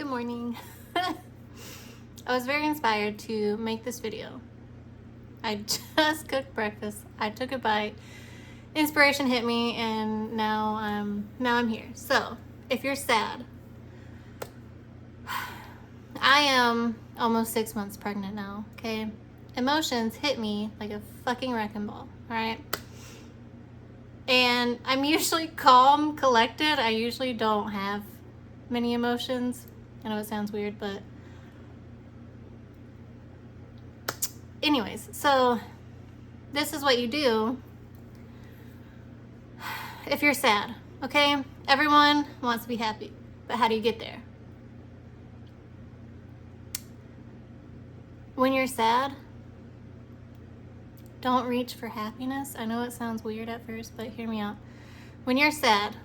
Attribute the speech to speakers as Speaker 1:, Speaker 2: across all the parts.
Speaker 1: Good morning. I was very inspired to make this video. I just cooked breakfast. I took a bite. Inspiration hit me, and now I'm here. So, if you're sad, I am almost 6 months pregnant now. Okay, emotions hit me like a fucking wrecking ball. All right. And I'm usually calm, collected. I usually don't have many emotions. I know it sounds weird, but anyways, so this is what you do if you're sad, okay? Everyone wants to be happy, but how do you get there? When you're sad, don't reach for happiness. I know it sounds weird at first, but hear me out. When you're sad,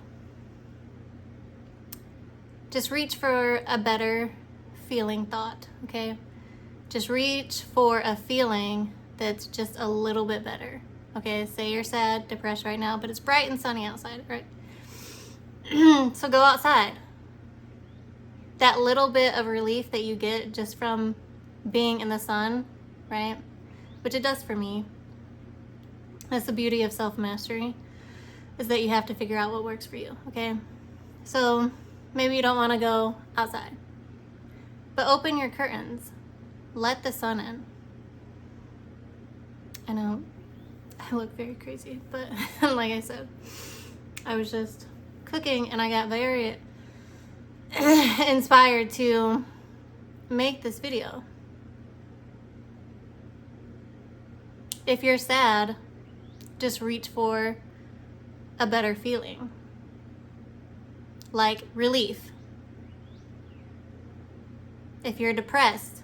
Speaker 1: just reach for a better feeling thought, okay? Just reach for a feeling that's just a little bit better. Okay, say you're sad, depressed right now, but it's bright and sunny outside, right? So go outside. That little bit of relief that you get just from being in the sun, right? Which it does for me. That's the beauty of self-mastery, is that you have to figure out what works for you, okay? So maybe you don't want to go outside, but open your curtains. Let the sun in. I know I look very crazy, but like I said, I was just cooking and I got very inspired to make this video. If you're sad, just reach for a better feeling, like relief. If you're depressed,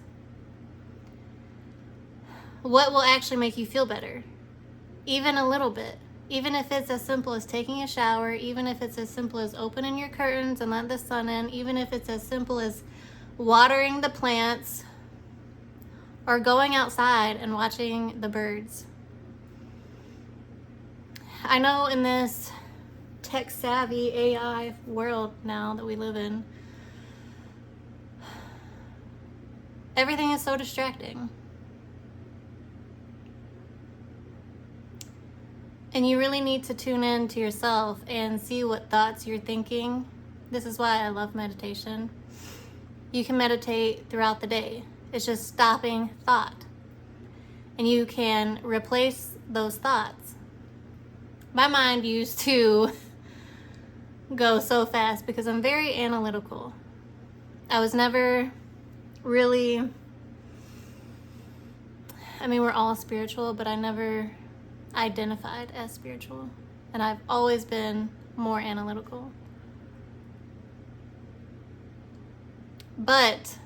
Speaker 1: what will actually make you feel better? Even a little bit. Even if it's as simple as taking a shower, even if it's as simple as opening your curtains and letting the sun in, even if it's as simple as watering the plants or going outside and watching the birds. I know in this tech-savvy AI world now that we live in, everything is so distracting. And you really need to tune in to yourself and see what thoughts you're thinking. This is why I love meditation. You can meditate throughout the day. It's just stopping thought. And you can replace those thoughts. My mind used to go so fast because I'm very analytical. I was never really, I mean, we're all spiritual, but I never identified as spiritual, and I've always been more analytical. But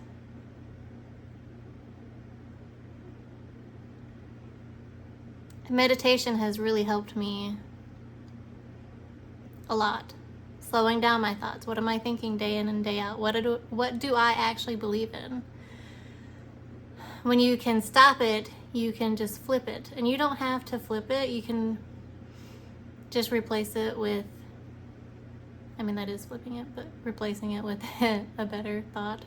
Speaker 1: meditation has really helped me a lot. Slowing down my thoughts. What am I thinking day in and day out? What do I actually believe in? When you can stop it, you can just flip it. And you don't have to flip it. You can just replace it with, I mean, that is flipping it, but replacing it with a better thought.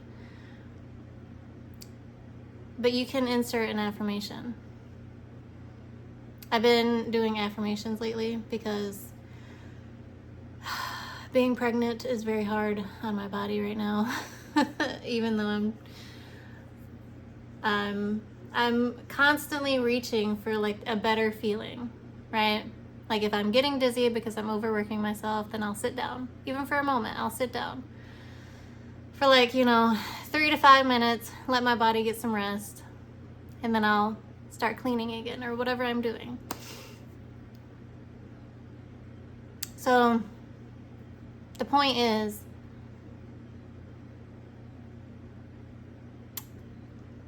Speaker 1: But you can insert an affirmation. I've been doing affirmations lately because being pregnant is very hard on my body right now. Even though I'm constantly reaching for like a better feeling, right? Like if I'm getting dizzy because I'm overworking myself, then I'll sit down. Even for a moment, I'll sit down for like, 3 to 5 minutes, let my body get some rest, and then I'll start cleaning again or whatever I'm doing. So the point is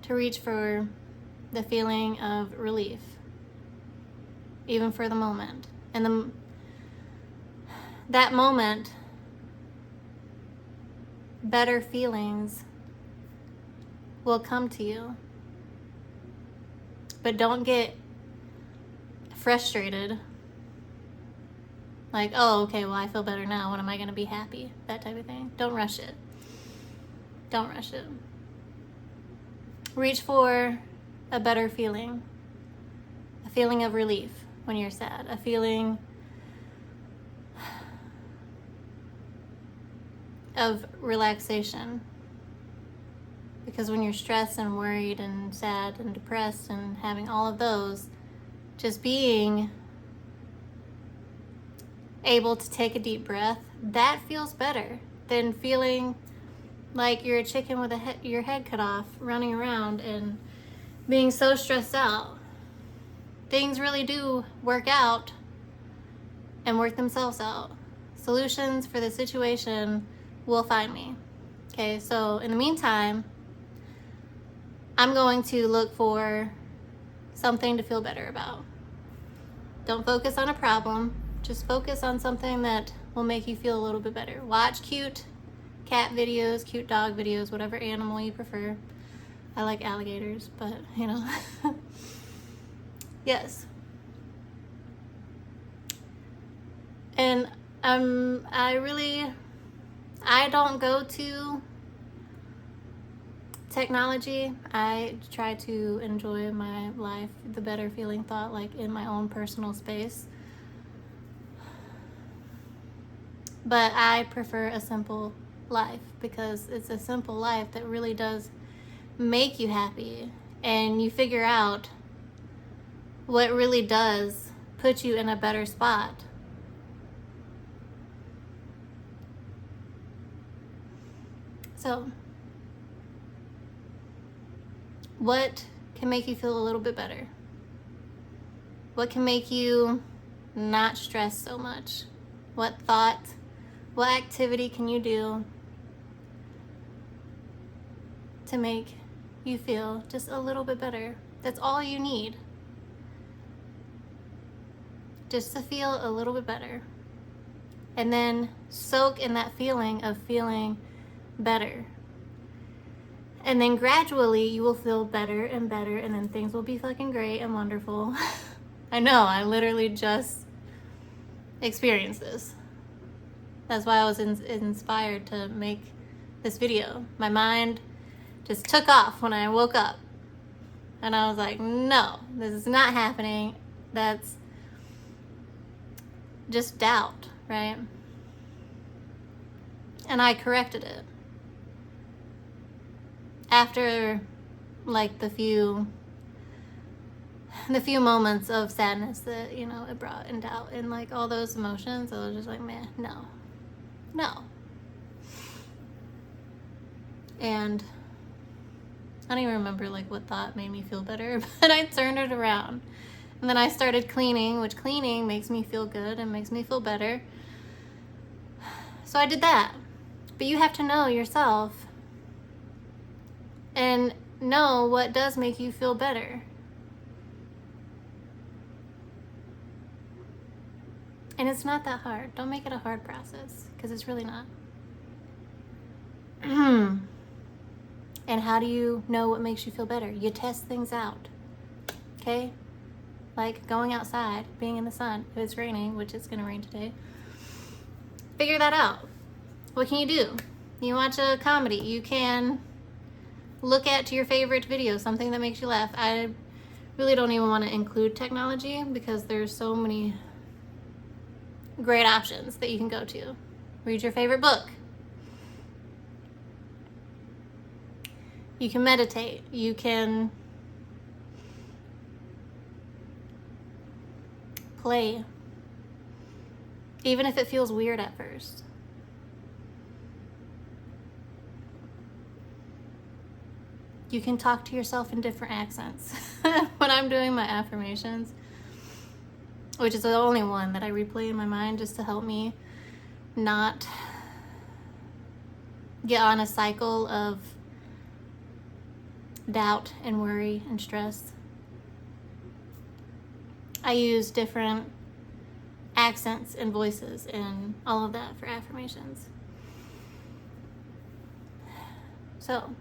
Speaker 1: to reach for the feeling of relief, even for the moment. And that moment, better feelings will come to you. But don't get frustrated. Like, oh, okay, well, I feel better now. When am I going to be happy? That type of thing. Don't rush it. Don't rush it. Reach for a better feeling. A feeling of relief when you're sad. A feeling of relaxation. Because when you're stressed and worried and sad and depressed and having all of those, just being able to take a deep breath, that feels better than feeling like you're a chicken with your head cut off, running around and being so stressed out. Things really do work out and work themselves out. Solutions for the situation will find me. Okay, so in the meantime, I'm going to look for something to feel better about. Don't focus on a problem. Just focus on something that will make you feel a little bit better. Watch cute cat videos, cute dog videos, whatever animal you prefer. I like alligators, but you know. Yes. And I don't go to technology. I try to enjoy my life, the better feeling thought, like in my own personal space. But I prefer a simple life because it's a simple life that really does make you happy, and you figure out what really does put you in a better spot. So, what can make you feel a little bit better? What can make you not stress so much? What thought, what activity can you do to make you feel just a little bit better? That's all you need. Just to feel a little bit better. And then soak in that feeling of feeling better. And then gradually you will feel better and better, and then things will be fucking great and wonderful. I know, I literally just experienced this. That's why I was inspired to make this video. My mind just took off when I woke up. And I was like, no, this is not happening. That's just doubt, right? And I corrected it. After like the few moments of sadness that, you know, it brought, and doubt and like all those emotions, I was just like, man, no. And I don't even remember like what thought made me feel better, but I turned it around. And then I started cleaning, which cleaning makes me feel good and makes me feel better. So I did that. But you have to know yourself and know what does make you feel better. And it's not that hard. Don't make it a hard process, because it's really not. And how do you know what makes you feel better? You test things out. Okay? Like going outside, being in the sun. If it's raining, which it's gonna rain today, figure that out. What can you do? You watch a comedy. You can look at your favorite video, something that makes you laugh. I really don't even want to include technology because there's so many great options that you can go to. Read your favorite book. You can meditate. You can play, even if it feels weird at first. You can talk to yourself in different accents. When I'm doing my affirmations, which is the only one that I replay in my mind just to help me not get on a cycle of doubt and worry and stress. I use different accents and voices and all of that for affirmations. So,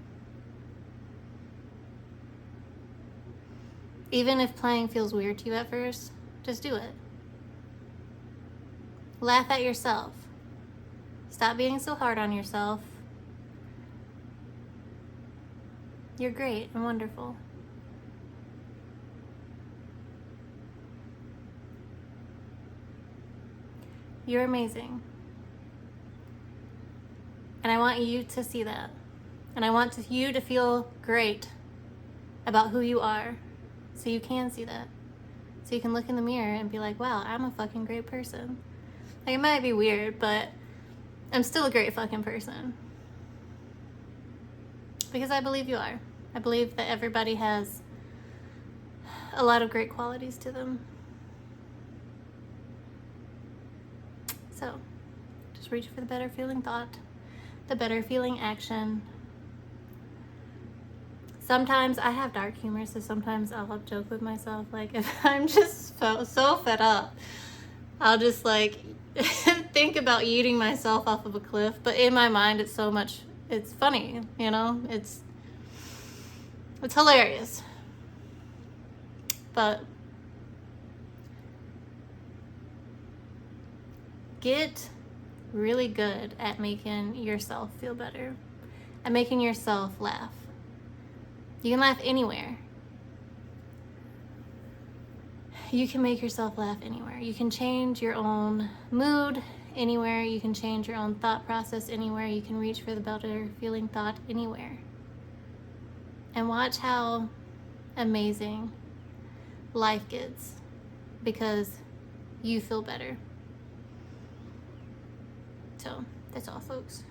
Speaker 1: even if playing feels weird to you at first, just do it. Laugh at yourself. Stop being so hard on yourself. You're great and wonderful. You're amazing. And I want you to see that. And I want you to feel great about who you are, so you can see that. So you can look in the mirror and be like, wow, I'm a fucking great person. Like, it might be weird, but I'm still a great fucking person. Because I believe you are. I believe that everybody has a lot of great qualities to them. So, just reach for the better feeling thought, the better feeling action. Sometimes I have dark humor, so sometimes I'll joke with myself. Like, if I'm just so fed up, I'll just like think about yeeting myself off of a cliff. But in my mind, it's funny, you know? It's hilarious. But get really good at making yourself feel better, at making yourself laugh. You can laugh anywhere. You can make yourself laugh anywhere. You can change your own mood anywhere. You can change your own thought process anywhere. You can reach for the better feeling thought anywhere. And watch how amazing life gets because you feel better. So that's all, folks.